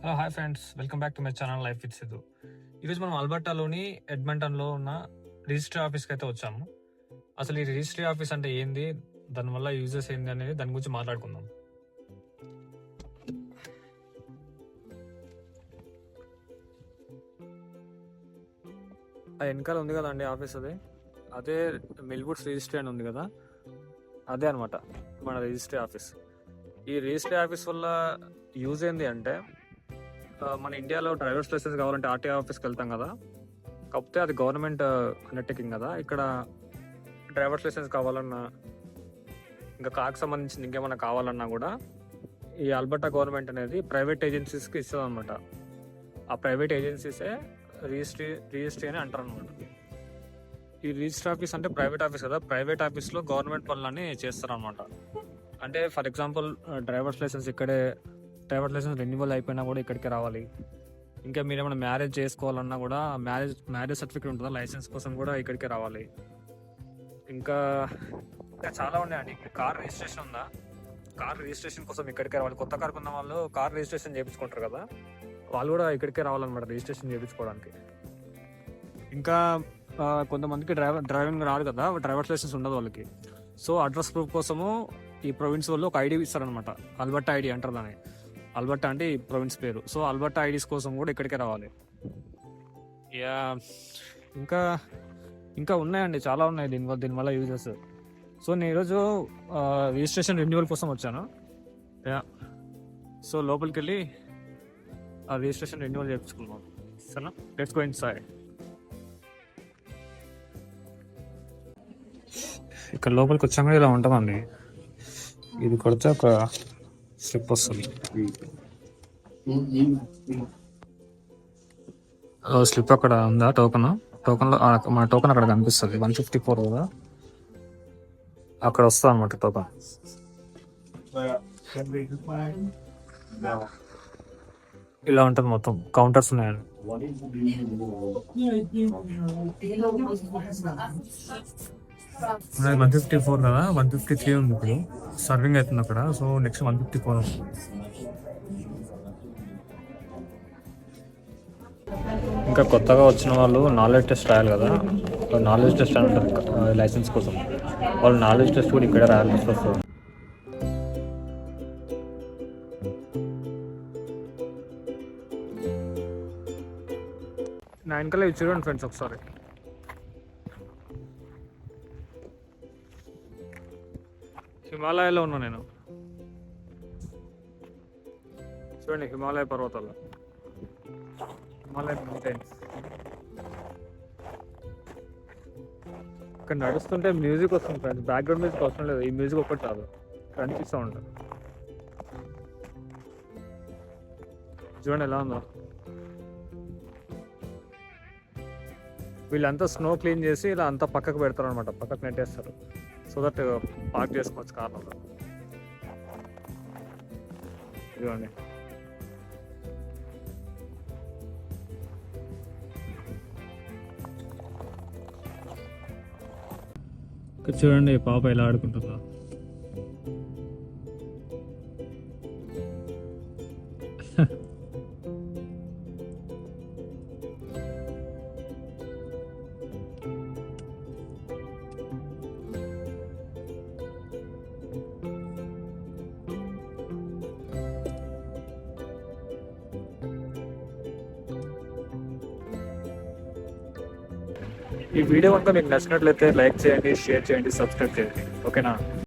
Hello hi friends, welcome back to my channel life with Siddhu. ఈరోజు మనం అల్బర్టాలోని ఎడ్మంటన్లో ఉన్న registry ఆఫీస్కి అయితే వచ్చాము. అసలు ఈ రిజిస్ట్రీ ఆఫీస్ అంటే ఏంది, దానివల్ల యూజెస్ ఏంది అనేది దాని గురించి మాట్లాడుకుందాం. వెనకాల ఉంది కదండి ఆఫీస్, అదే మిల్వుడ్స్ రిజిస్ట్రీ అని ఉంది కదా, అదే అనమాట మన రిజిస్ట్రీ ఆఫీస్. ఈ రిజిస్ట్రీ ఆఫీస్ వల్ల యూజ్ ఏంది అంటే, మన ఇండియాలో డ్రైవర్స్ లైసెన్స్ కావాలంటే ఆర్టీఓ ఆఫీస్కి వెళ్తాం కదా, కాకపోతే అది గవర్నమెంట్ అండర్టేకింగ్ కదా. ఇక్కడ డ్రైవర్స్ లైసెన్స్ కావాలన్నా, ఇంకా కార్కి సంబంధించిన ఇంకేమైనా కావాలన్నా కూడా ఈ అల్బర్టా గవర్నమెంట్ అనేది ప్రైవేట్ ఏజెన్సీస్కి ఇస్తుంది అనమాట. ఆ ప్రైవేట్ ఏజెన్సీసే రిజిస్ట్రీ అని అంటారు అనమాట. ఈ రిజిస్ట్రీ ఆఫీస్ అంటే ప్రైవేట్ ఆఫీస్ కదా, ప్రైవేట్ ఆఫీస్లో గవర్నమెంట్ పనులన్నీ చేస్తారు అనమాట. అంటే for example drivers license renewal అయిపోయినా కూడా ఇక్కడికి రావాలి. ఇంకా మీరు ఏమైనా మ్యారేజ్ చేసుకోవాలన్నా కూడా మ్యారేజ్ సర్టిఫికేట్ ఉంటుందా, లైసెన్స్ కోసం కూడా ఇక్కడికే రావాలి. ఇంకా చాలా ఉన్నాయండి. కార్ రిజిస్ట్రేషన్ ఉందా, కార్ రిజిస్ట్రేషన్ కోసం ఇక్కడికే రావాలి. కొత్త కార్ కొన్న వాళ్ళు కార్ రిజిస్ట్రేషన్ చేయించుకుంటారు కదా, వాళ్ళు కూడా ఇక్కడికే రావాలన్నమాట రిజిస్ట్రేషన్ చేయించుకోవడానికి. ఇంకా కొంతమందికి డ్రైవింగ్ రాదు కదా, డ్రైవర్స్ లైసెన్స్ ఉండదు వాళ్ళకి. సో అడ్రస్ ప్రూఫ్ కోసము ఈ ప్రొవిన్స్ వాళ్ళు ఒక ఐడి ఇస్తారనమాట. అల్బర్టా ఐడి అంటారు దాన్ని. అల్బర్టా అంటే ఈ ప్రొవిన్స్ పేరు. సో అల్బర్టా ఐడీస్ కోసం కూడా ఇక్కడికే రావాలి. ఇంకా ఉన్నాయండి, చాలా ఉన్నాయి దీనివల్ల యూజెస్. సో నేను ఈరోజు రిజిస్ట్రేషన్ రెన్యువల్ కోసం వచ్చాను. సో లోపలికి వెళ్ళి ఆ రిజిస్ట్రేషన్ రెన్యువల్ చేయించుకున్నాను. సరేనా, లెట్స్ గో ఇన్సైడ్. ఇక్కడ లోపలికి వచ్చాక ఇలా ఉంటుందండి. ఇది కొడితే ఒక స్లిప్ వస్తుంది. స్లిప్ అక్కడ ఉందా, టోకన్లో మన టోకన్ అక్కడ కనిపిస్తుంది. 154 కదా, అక్కడ వస్తుంది అనమాట టోకన్. ఇలా ఉంటుంది మొత్తం, కౌంటర్స్ ఉన్నాయండి. అది 154 కదా, 153 ఉంది ఇప్పుడు సర్వింగ్ అవుతుంది అక్కడ. సో నెక్స్ట్ 154 వస్తుంది. ఇంకా కొత్తగా వచ్చిన వాళ్ళు నాలెడ్జ్ టెస్ట్ రాయాలి కదా, నాలెడ్జ్ టెస్ట్ అని ఉంటుంది లైసెన్స్ కోసం. వాళ్ళు నాలెడ్జ్ టెస్ట్ కూడా ఇక్కడ రాయాల్సి వస్తుంది. నా వెనకాల ఇవి చూడండి ఫ్రెండ్స్ ఒకసారి. హిమాలయాలో ఉన్నా నేను, చూడండి హిమాలయ పర్వతాలు, హిమాలయ మౌంటైన్స్. ఇక్కడ నడుస్తుంటే మ్యూజిక్ వస్తుంది ఫ్రెండ్స్, బ్యాక్గ్రౌండ్ మ్యూజిక్ అవసరం లేదు, ఈ మ్యూజిక్ ఒక్కటి చాలు, కనిపిస్తూ ఉంటుంది. చూడండి ఎలా ఉందో. వీళ్ళంతా స్నో క్లీన్ చేసి ఇలా అంతా పక్కకు పెడతారు అనమాట, పక్కకు నెట్టేస్తారు. సో దట్ పార్క్ చేసుకోవచ్చు కార్లలో. ఇదిగోండి, ఇక్కడ చూడండి పాప ఎలా ఆడుకుంటుందో. ఈ వీడియో కనుక మీకు నచ్చినట్లయితే లైక్ చేయండి, షేర్ చేయండి, సబ్స్క్రైబ్ చేయండి. ఓకేనా.